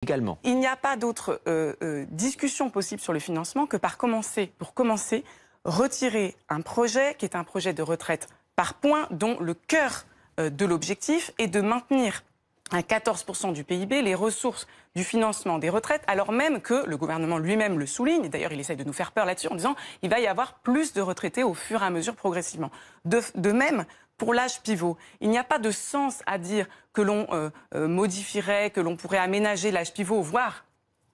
Également. Il n'y a pas d'autre discussion possible sur le financement que pour commencer, retirer un projet qui est un projet de retraite par points dont le cœur de l'objectif est de maintenir à 14% du PIB les ressources du financement des retraites, alors même que le gouvernement lui-même le souligne. D'ailleurs, il essaye de nous faire peur là-dessus en disant qu'il va y avoir plus de retraités au fur et à mesure progressivement. De même, pour l'âge pivot, il n'y a pas de sens à dire que l'on modifierait, que l'on pourrait aménager l'âge pivot, voire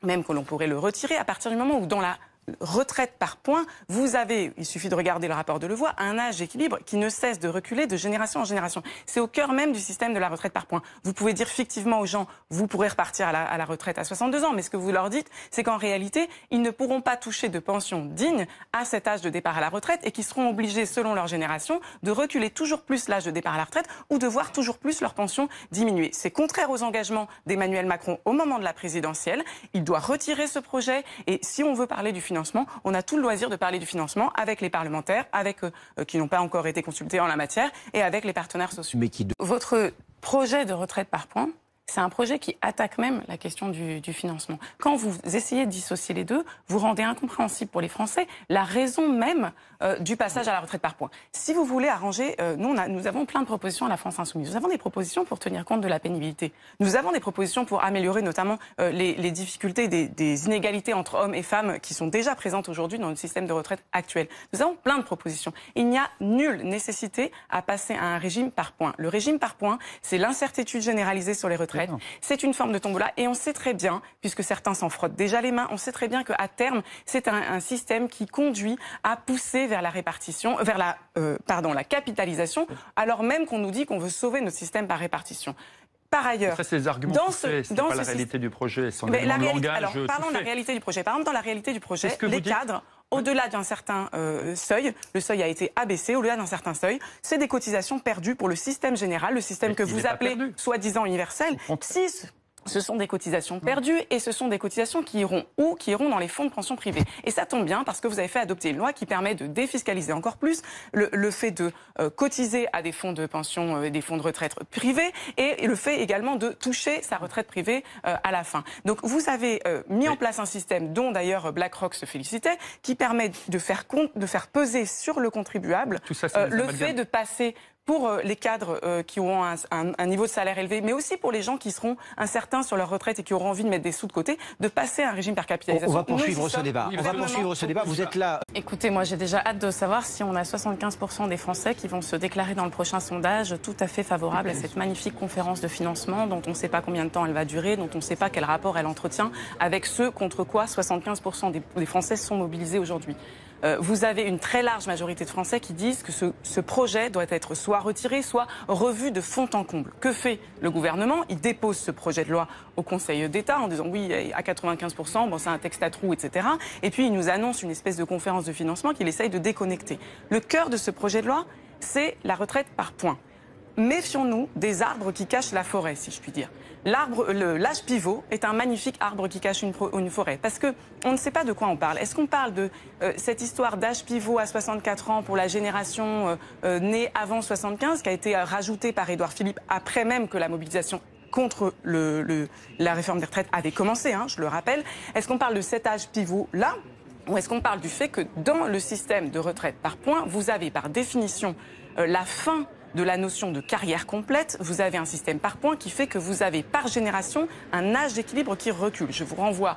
même que l'on pourrait le retirer à partir du moment où dans la retraite par points, vous avez, il suffit de regarder le rapport de Levoy, un âge d'équilibre qui ne cesse de reculer de génération en génération. C'est au cœur même du système de la retraite par points. Vous pouvez dire fictivement aux gens, vous pourrez repartir à la retraite à 62 ans, mais ce que vous leur dites, c'est qu'en réalité, ils ne pourront pas toucher de pension digne à cet âge de départ à la retraite et qu'ils seront obligés, selon leur génération, de reculer toujours plus l'âge de départ à la retraite ou de voir toujours plus leur pension diminuer. C'est contraire aux engagements d'Emmanuel Macron au moment de la présidentielle. Il doit retirer ce projet et si on veut parler du financement, on a tout le loisir de parler du financement avec les parlementaires, avec qui n'ont pas encore été consultés en la matière, et avec les partenaires sociaux. Votre projet de retraite par points, c'est un projet qui attaque même la question du financement. Quand vous essayez de dissocier les deux, vous rendez incompréhensible pour les Français la raison même du passage à la retraite par points. Si vous voulez arranger, nous avons plein de propositions à la France Insoumise. Nous avons des propositions pour tenir compte de la pénibilité. Nous avons des propositions pour améliorer notamment les difficultés des inégalités entre hommes et femmes qui sont déjà présentes aujourd'hui dans le système de retraite actuel. Nous avons plein de propositions. Il n'y a nulle nécessité à passer à un régime par points. Le régime par points, c'est l'incertitude généralisée sur les retraites. C'est une forme de tombola et on sait très bien, puisque certains s'en frottent déjà les mains, on sait très bien qu'à terme, c'est un système qui conduit à pousser vers la répartition, vers la capitalisation, alors même qu'on nous dit qu'on veut sauver notre système par répartition. Par ailleurs, ça, c'est les arguments c'est pas la réalité du projet, c'est parlons de la réalité du projet. Par exemple, dans la réalité du projet, les cadres, au-delà d'un certain seuil, le seuil a été abaissé, au-delà d'un certain seuil, c'est des cotisations perdues pour le système général, le système que vous appelez soi-disant universel. Ce sont des cotisations perdues et ce sont des cotisations qui iront où? Qui iront dans les fonds de pension privés. Et ça tombe bien parce que vous avez fait adopter une loi qui permet de défiscaliser encore plus le fait de cotiser à des fonds de pension, des fonds de retraite privés et le fait également de toucher sa retraite privée à la fin. Donc vous avez mis en place un système dont d'ailleurs BlackRock se félicitait qui permet de faire peser sur le contribuable le fait de passer pour les cadres qui auront un niveau de salaire élevé, mais aussi pour les gens qui seront incertains sur leur retraite et qui auront envie de mettre des sous de côté, de passer à un régime par capitalisation. On va poursuivre ce débat. Vous êtes là. Écoutez, moi j'ai déjà hâte de savoir si on a 75% des Français qui vont se déclarer dans le prochain sondage tout à fait favorables à cette magnifique conférence de financement dont on ne sait pas combien de temps elle va durer, dont on ne sait pas quel rapport elle entretient avec ceux contre quoi 75% des Français sont mobilisés aujourd'hui. Vous avez une très large majorité de Français qui disent que ce projet doit être soit retiré, soit revu de fond en comble. Que fait le gouvernement? Il dépose ce projet de loi au Conseil d'État en disant oui, à 95%, bon, c'est un texte à trous, etc. Et puis il nous annonce une espèce de conférence de financement qu'il essaye de déconnecter. Le cœur de ce projet de loi, c'est la retraite par points. Méfions-nous des arbres qui cachent la forêt, si je puis dire. L'âge pivot est un magnifique arbre qui cache une forêt. Parce qu'on ne sait pas de quoi on parle. Est-ce qu'on parle de cette histoire d'âge pivot à 64 ans pour la génération née avant 75, qui a été rajoutée par Édouard Philippe après même que la mobilisation contre la réforme des retraites avait commencé, je le rappelle. Est-ce qu'on parle de cet âge pivot-là? Ou est-ce qu'on parle du fait que dans le système de retraite par points, vous avez par définition la fin de la notion de carrière complète, vous avez un système par points qui fait que vous avez par génération un âge d'équilibre qui recule. Je vous renvoie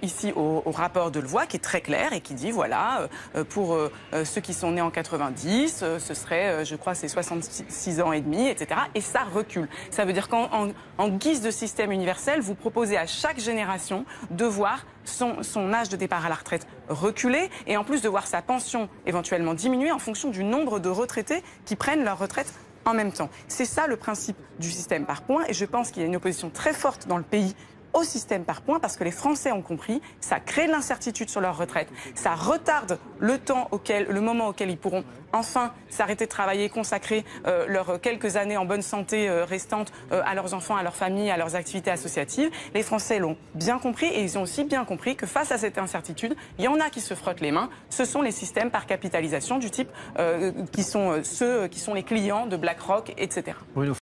ici au rapport de Levoy qui est très clair et qui dit voilà, pour ceux qui sont nés en 90, ce serait, je crois, c'est 66 ans et demi, etc. Et ça recule. Ça veut dire qu'en guise de système universel, vous proposez à chaque génération de voir son âge de départ à la retraite reculer et en plus de voir sa pension éventuellement diminuer en fonction du nombre de retraités qui prennent leur retraite en même temps. C'est ça le principe du système par points et je pense qu'il y a une opposition très forte dans le pays au système par points parce que les Français ont compris, ça crée de l'incertitude sur leur retraite, ça retarde le moment auquel ils pourront enfin s'arrêter de travailler, consacrer leurs quelques années en bonne santé restantes à leurs enfants, à leurs familles, à leurs activités associatives. Les Français l'ont bien compris et ils ont aussi bien compris que face à cette incertitude, il y en a qui se frottent les mains. Ce sont les systèmes par capitalisation du type qui sont ceux qui sont les clients de BlackRock, etc.